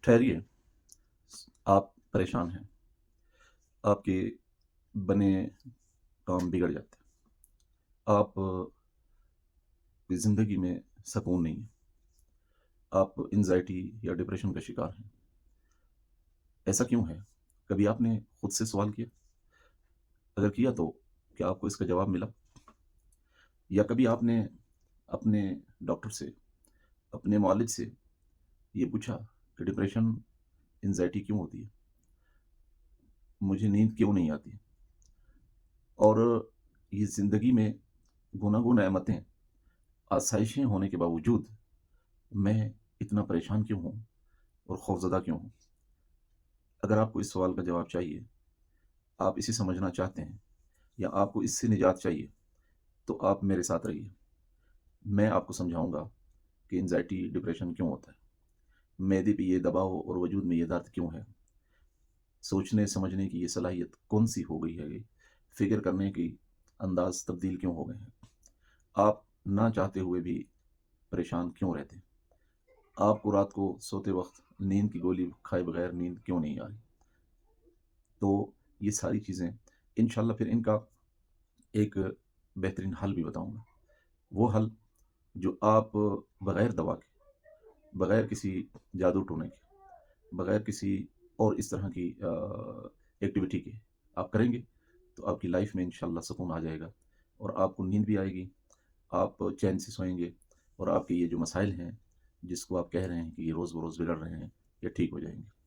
ٹھہریے، آپ پریشان ہیں، آپ کے بنے کام بگڑ جاتے ہیں، آپ کی زندگی میں سکون نہیں ہے، آپ انزائٹی یا ڈپریشن کا شکار ہیں۔ ایسا کیوں ہے؟ کبھی آپ نے خود سے سوال کیا؟ اگر کیا تو کیا آپ کو اس کا جواب ملا؟ یا کبھی آپ نے اپنے ڈاکٹر سے، اپنے معالج سے یہ پوچھا کہ ڈپریشن، انزائٹی کیوں ہوتی ہے؟ مجھے نیند کیوں نہیں آتی؟ اور یہ زندگی میں گناگو نعمتیں، آسائشیں ہونے کے باوجود میں اتنا پریشان کیوں ہوں اور خوفزدہ کیوں ہوں؟ اگر آپ کو اس سوال کا جواب چاہیے، آپ اسے سمجھنا چاہتے ہیں، یا آپ کو اس سے نجات چاہیے، تو آپ میرے ساتھ رہیے۔ میں آپ کو سمجھاؤں گا کہ انزائٹی، ڈپریشن کیوں ہوتا ہے، معدے پہ یہ دباؤ اور وجود میں یہ درد کیوں ہے، سوچنے سمجھنے کی یہ صلاحیت کون سی ہو گئی ہے، فکر کرنے کی انداز تبدیل کیوں ہو گئے ہیں، آپ نہ چاہتے ہوئے بھی پریشان کیوں رہتے ہیں، آپ کو رات کو سوتے وقت نیند کی گولی کھائے بغیر نیند کیوں نہیں آ رہی۔ تو یہ ساری چیزیں انشاءاللہ پھر ان کا ایک بہترین حل بھی بتاؤں گا، وہ حل جو آپ بغیر دوا کے، بغیر کسی جادو ٹونے کے، بغیر کسی اور اس طرح کی ایکٹیویٹی کے آپ کریں گے، تو آپ کی لائف میں انشاءاللہ سکون آ جائے گا، اور آپ کو نیند بھی آئے گی، آپ چین سے سوئیں گے، اور آپ کے یہ جو مسائل ہیں جس کو آپ کہہ رہے ہیں کہ یہ روز بروز بگڑ رہے ہیں، یہ ٹھیک ہو جائیں گے۔